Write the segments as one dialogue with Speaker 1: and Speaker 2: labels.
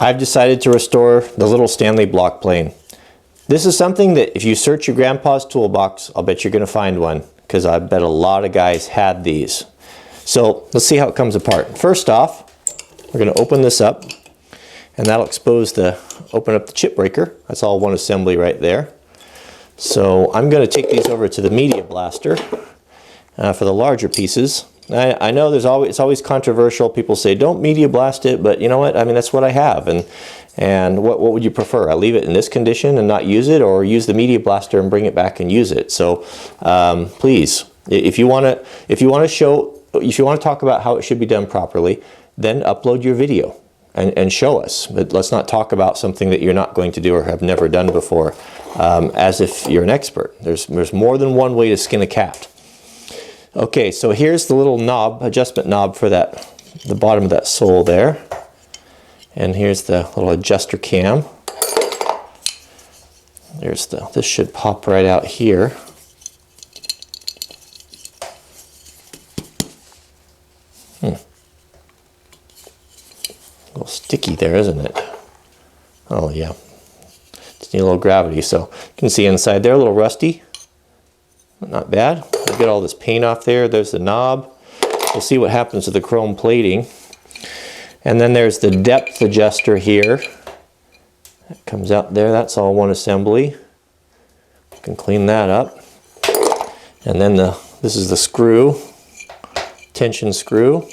Speaker 1: I've decided to restore the little Stanley block plane. This is something that if you search your grandpa's toolbox, I'll bet you're going to find one, because I bet a lot of guys had these. So let's see how it comes apart. First off, we're going to open this up, and that'll open up the chip breaker. That's all one assembly right there. So I'm going to take these over to the media blaster for the larger pieces. I know it's always controversial. People say don't media blast it, but you know what? I mean, that's what I have. And what would you prefer? I leave it in this condition and not use it, or use the media blaster and bring it back and use it? So please, if you want to talk about how it should be done properly, then upload your video and show us. But let's not talk about something that you're not going to do or have never done before, as if you're an expert. There's more than one way to skin a cat. Okay, so here's the little knob, adjustment knob for the bottom of that sole there. And here's the little adjuster cam. This should pop right out here. A little sticky there, isn't it? Oh yeah, just need a little gravity. So you can see inside there, a little rusty. Not bad. We'll get all this paint off there. There's the knob. We'll see what happens to the chrome plating. And then there's the depth adjuster here. That comes out there. That's all one assembly. We can clean that up. And then this is the screw, tension screw.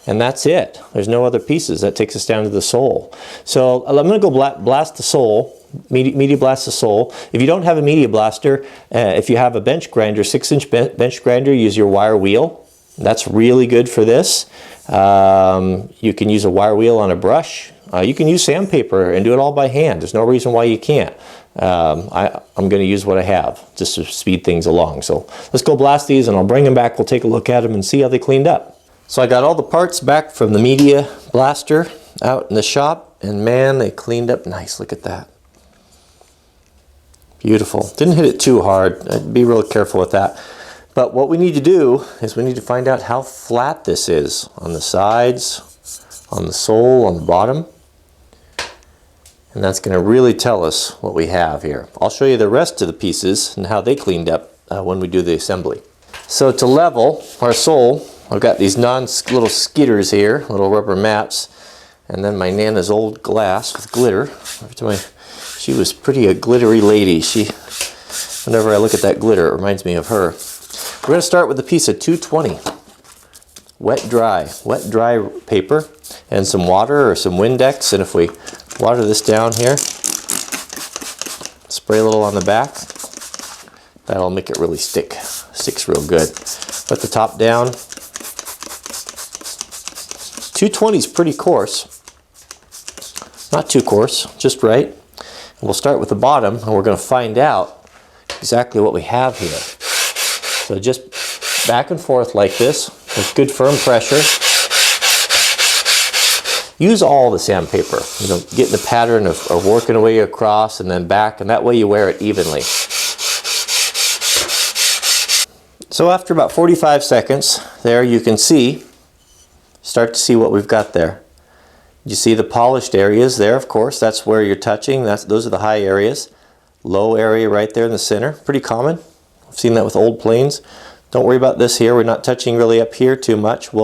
Speaker 1: And that's it. There's no other pieces. That takes us down to the sole. So I'm going to go blast the sole. Media blast the sole. If you don't have a media blaster, if you have a bench grinder, 6-inch bench grinder, use your wire wheel. That's really good for this. You can use a wire wheel on a brush. You can use sandpaper and do it all by hand. There's no reason why you can't. I'm going to use what I have just to speed things along. So let's go blast these, and I'll bring them back. We'll take a look at them and see how they cleaned up. So I got all the parts back from the media blaster out in the shop, and man, they cleaned up nice. Look at that. Beautiful. Didn't hit it too hard. I'd be real careful with that. But what we need to do is we need to find out how flat this is on the sides, on the sole, on the bottom. And that's going to really tell us what we have here. I'll show you the rest of the pieces and how they cleaned up when we do the assembly. So to level our sole, I've got these little skidders here, little rubber mats, and then my Nana's old glass with glitter. She was a glittery lady. Whenever I look at that glitter, it reminds me of her. We're going to start with a piece of 220 wet dry paper, and some water or some Windex. And if we water this down here, spray a little on the back, that'll make it really stick. Sticks real good. Put the top down. 220 is pretty coarse. Not too coarse, just right. We'll start with the bottom, and we're going to find out exactly what we have here. So just back and forth like this with good firm pressure. Use all the sandpaper. Get in the pattern of working away across and then back, and that way you wear it evenly. So after about 45 seconds, there you can start to see what we've got there. You see the polished areas there, of course. That's where you're touching. Those are the high areas. Low area right there in the center. Pretty common. I've seen that with old planes. Don't worry about this here. We're not touching really up here too much. We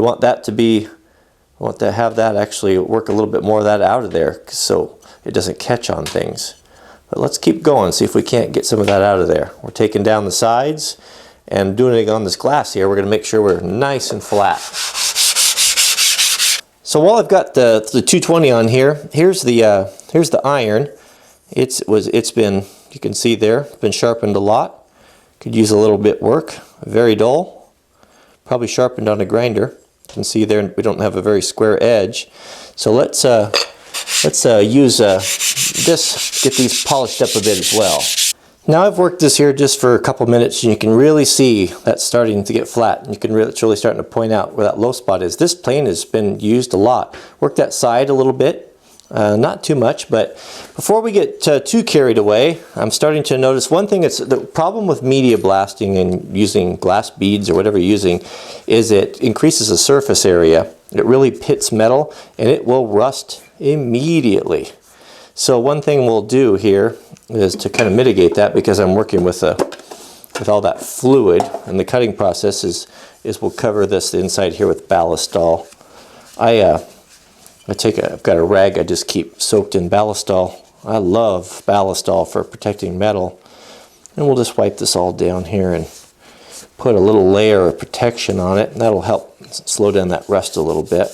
Speaker 1: want to have that actually work a little bit more of that out of there so it doesn't catch on things. But let's keep going, see if we can't get some of that out of there. We're taking down the sides and doing it on this glass here. We're going to make sure we're nice and flat. So while I've got the 220 on here, here's the iron. It's been, you can see there, been sharpened a lot. Could use a little bit work. Very dull. Probably sharpened on a grinder. You can see there we don't have a very square edge. So let's use this, get these polished up a bit as well. Now I've worked this here just for a couple minutes, and you can really see that's starting to get flat. And it's really starting to point out where that low spot is. This plane has been used a lot. Work that side a little bit. Not too much, but before we get too carried away, I'm starting to notice one thing. It's the problem with media blasting and using glass beads or whatever you're using is it increases the surface area. It really pits metal and it will rust immediately. So one thing we'll do here is to kind of mitigate that, because I'm working with all that fluid, and the cutting process is we'll cover this inside here with Ballistol. I've got a rag I just keep soaked in Ballistol. I love Ballistol for protecting metal. And we'll just wipe this all down here and put a little layer of protection on it, and that'll help slow down that rust a little bit.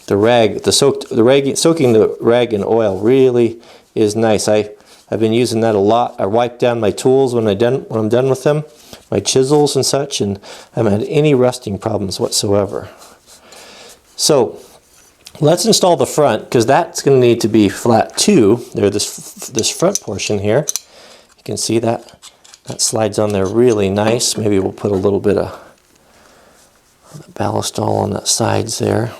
Speaker 1: Soaking the rag in oil really is nice. I've been using that a lot. I wipe down my tools when I'm done with them, my chisels and such, and I haven't had any rusting problems whatsoever. So let's install the front, because that's going to need to be flat too. This front portion here, you can see that slides on there really nice. Maybe we'll put a little bit of Ballistol on the sides there.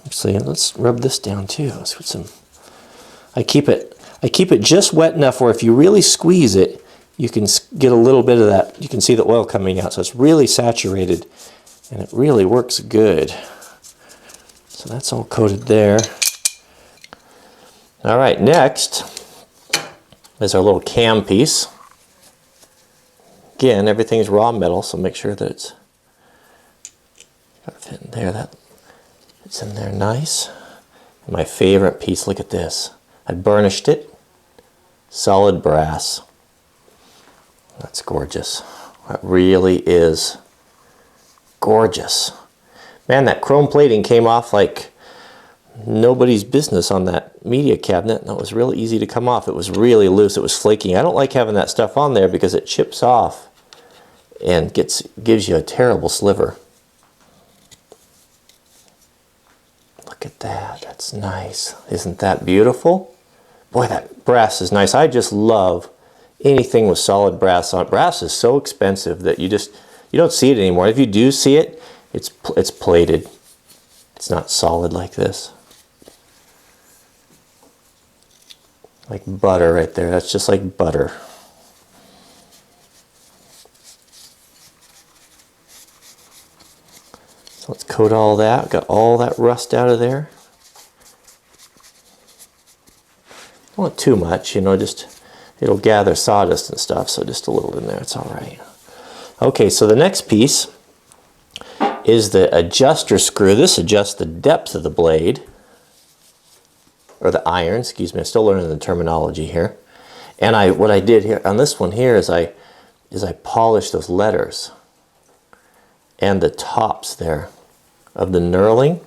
Speaker 1: Actually, let's rub this down too. Let's put some. I keep it just wet enough where if you really squeeze it, you can get a little bit of that. You can see the oil coming out, so it's really saturated, and it really works good. So that's all coated there. All right, next is our little cam piece. Again, everything's raw metal, so make sure that it's got to fit in there. It's in there nice. And my favorite piece, look at this. I burnished it. Solid brass. That's gorgeous. That really is gorgeous. Man, that chrome plating came off like nobody's business on that media cabinet. That was really easy to come off. It was really loose. It was flaking. I don't like having that stuff on there because it chips off and gives you a terrible sliver. Look at that. That's nice. Isn't that beautiful? Boy, that brass is nice. I just love anything with solid brass on it. Brass is so expensive that you don't see it anymore. If you do see it, it's plated. It's not solid like this. Like butter right there. That's just like butter. So let's coat all that. Got all that rust out of there. Don't want too much, just it'll gather sawdust and stuff, so just a little in there, it's all right. Okay, so the next piece is the adjuster screw. This adjusts the depth of the blade, or the iron, excuse me. I'm still learning the terminology here. And what I did here on this one here is I polished those letters and the tops there of the knurling.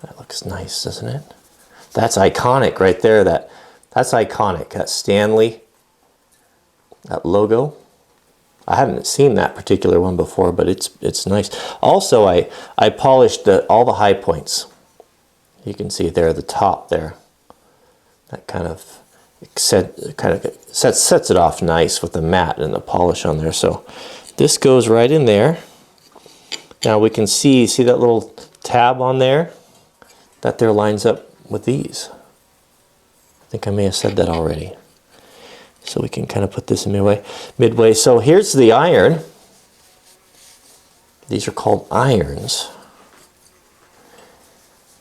Speaker 1: That looks nice, doesn't it? That's iconic right there. That's iconic. That Stanley, that logo. I haven't seen that particular one before, but it's nice. Also, I polished all the high points. You can see there, the top there. That kind of sets it off nice with the matte and the polish on there. So this goes right in there. Now we can see that little tab on there? That there lines up with these. I think I may have said that already. So we can kind of put this in midway. So here's the iron. These are called irons.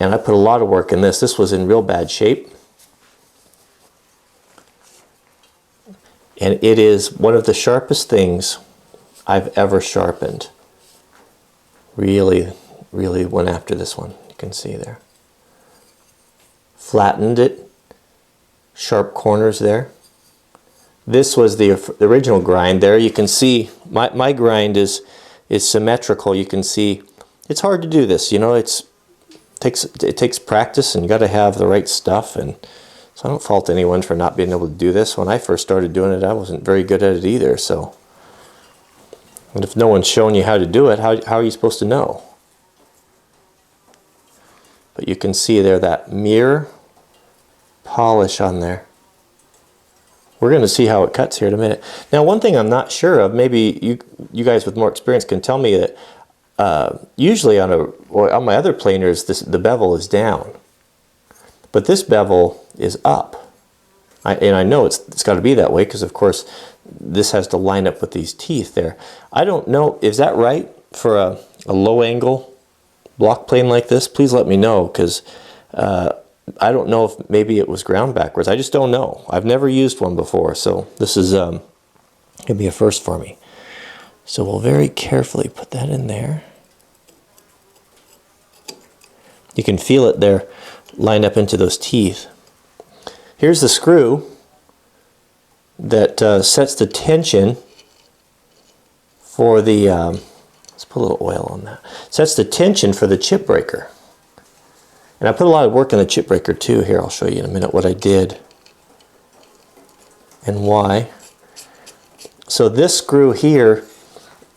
Speaker 1: And I put a lot of work in this. This was in real bad shape. And it is one of the sharpest things I've ever sharpened. Really, really went after this one. You can see there. Flattened it. Sharp corners there. This was the original grind there. You can see my grind is symmetrical. You can see it's hard to do this. It takes practice, and you got to have the right stuff. And so I don't fault anyone for not being able to do this. When I first started doing it, I wasn't very good at it either. So, and if no one's shown you how to do it, how are you supposed to know? But you can see there that mirror polish on there. we're going to see how it cuts here in a minute. Now, one thing I'm not sure of, maybe you guys with more experience can tell me that usually on my other planers, the bevel is down, but this bevel is up. And I know it's got to be that way because, of course, this has to line up with these teeth there. I don't know, is that right for a low angle block plane like this? Please let me know, because I don't know if maybe it was ground backwards. I just don't know. I've never used one before, so this is going to be a first for me. So we'll very carefully put that in there. You can feel it there line up into those teeth. Here's the screw that sets the tension for the, let's put a little oil on that, sets the tension for the chip breaker. And I put a lot of work in the chip breaker too. Here, I'll show you in a minute what I did and why. So this screw here,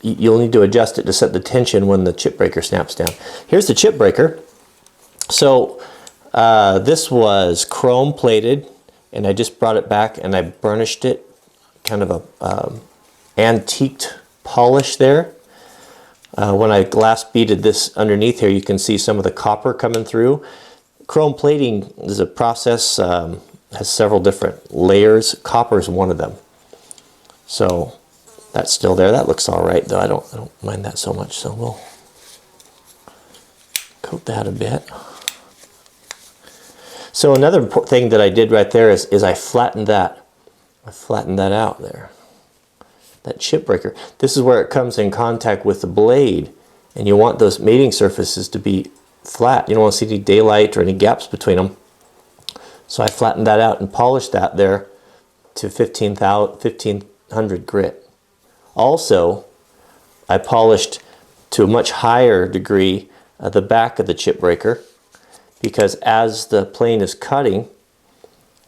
Speaker 1: you'll need to adjust it to set the tension when the chip breaker snaps down. Here's the chip breaker. So this was chrome plated, and I just brought it back and I burnished it, kind of a antiqued polish there. When I glass beaded this underneath here, you can see some of the copper coming through. Chrome plating is a process, has several different layers. Copper is one of them. So that's still there. That looks all right, though. I don't mind that so much. So we'll coat that a bit. So another thing that I did right there is I flattened that. I flattened that out there. That chip breaker. This is where it comes in contact with the blade, and you want those mating surfaces to be flat. You don't want to see any daylight or any gaps between them. So I flattened that out and polished that there to 1500 grit. Also, I polished to a much higher degree the back of the chip breaker, because as the plane is cutting,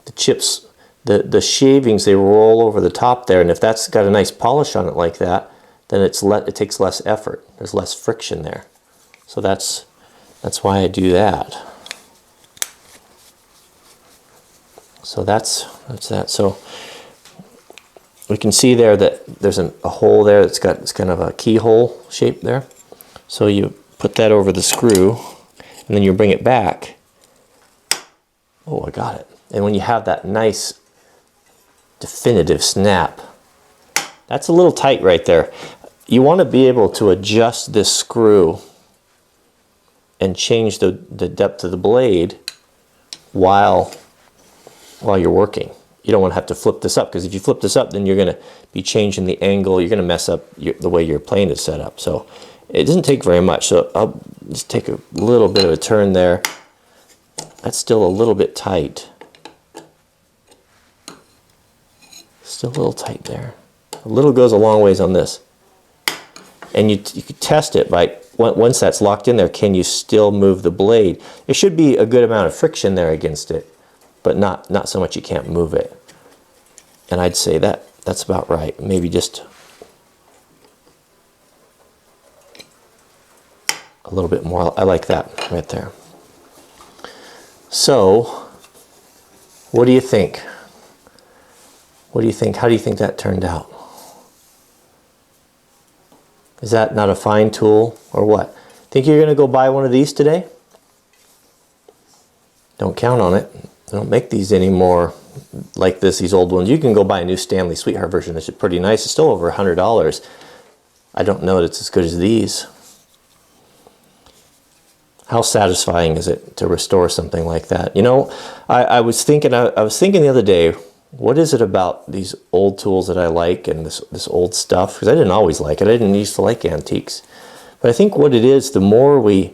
Speaker 1: the chips, the shavings, they roll over the top there, and if that's got a nice polish on it like that, then it takes less effort. There's less friction there. So that's why I do that. So that's that. So we can see there that there's a hole there that's got, it's kind of a keyhole shape there. So you put that over the screw, and then you bring it back. Oh, I got it. And when you have that nice definitive snap, that's a little tight right there. You want to be able to adjust this screw and change the depth of the blade while you're working. You don't want to have to flip this up, because if you flip this up, then you're going to be changing the angle. You're going to mess up the way your plane is set up. So it doesn't take very much. So I'll just take a little bit of a turn there. That's still a little bit tight. Still a little tight there. A little goes a long ways on this. And you could test it by, once that's locked in there, can you still move the blade? There should be a good amount of friction there against it, but not so much you can't move it. And I'd say that's about right. Maybe just a little bit more. I like that right there. So, what do you think? What do you think? How do you think that turned out? Is that not a fine tool, or what? Think you're going to go buy one of these today? Don't count on it. They don't make these anymore like this, these old ones. You can go buy a new Stanley Sweetheart version that's pretty nice. It's still over $100. I don't know that it's as good as these. How satisfying is it to restore something like that? You know, I was thinking the other day, what is it about these old tools that I like, and this old stuff? Because I didn't always like it. I didn't used to like antiques. But I think what it is, the more we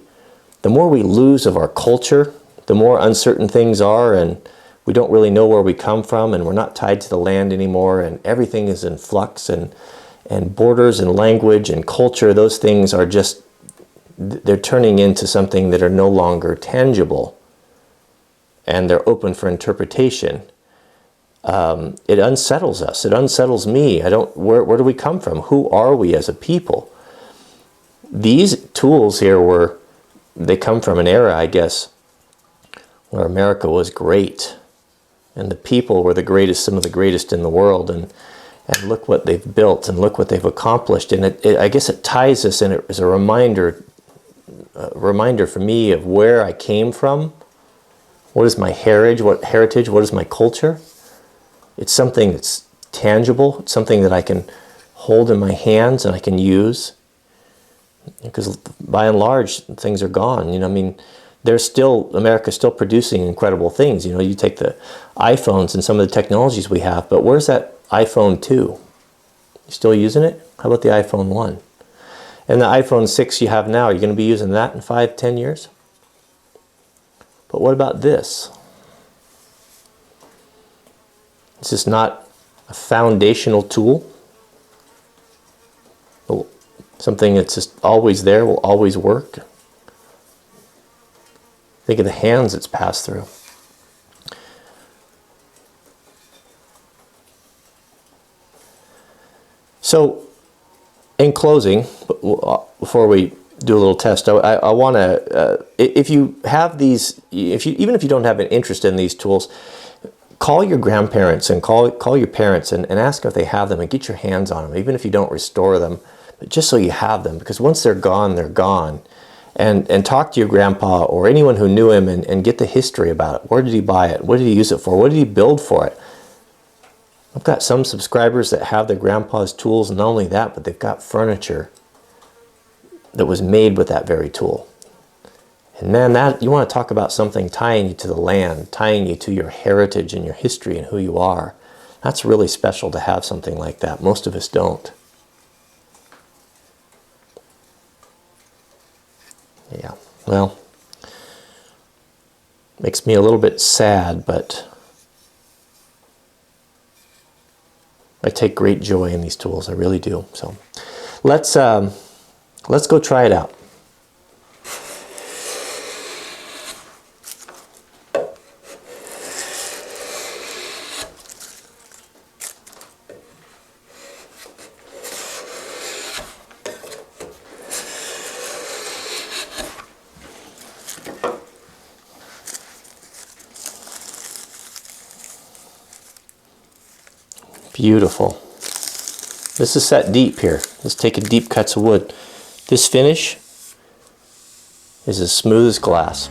Speaker 1: lose of our culture, the more uncertain things are, and we don't really know where we come from, and we're not tied to the land anymore, and everything is in flux, and borders and language and culture, those things are just, they're turning into something that are no longer tangible, and they're open for interpretation. It unsettles us. It unsettles me. Where do we come from? Who are we as a people? These tools here they come from an era, I guess, where America was great. And the people were the greatest, some of the greatest in the world. And look what they've built and look what they've accomplished. And I guess it ties us, and it is a reminder for me of where I came from. What is my heritage? What is my culture? It's something that's tangible. It's something that I can hold in my hands and I can use. Because by and large, things are gone. You know, I mean, America's still producing incredible things. You know, you take the iPhones and some of the technologies we have, but where's that iPhone 2? You still using it? How about the iPhone 1? And the iPhone 6 you have now, are you going to be using that in 5, 10 years? But what about this? Is this not a foundational tool? Something that's just always there, will always work? Think of the hands it's passed through. So, in closing, before we do a little test, I want to, if you have these, even if you don't have an interest in these tools, call your grandparents and call your parents and ask if they have them and get your hands on them, even if you don't restore them, but just so you have them, because once they're gone, they're gone. And talk to your grandpa or anyone who knew him and get the history about it. Where did he buy it? What did he use it for? What did he build for it? I've got some subscribers that have their grandpa's tools, and not only that, but they've got furniture that was made with that very tool. And man, that you want to talk about something tying you to the land, tying you to your heritage and your history and who you are. That's really special to have something like that. Most of us don't. Yeah, well, makes me a little bit sad, but I take great joy in these tools. I really do. So let's go try it out. Beautiful. This is set deep here. Let's take deep cuts of wood. This finish is as smooth as glass.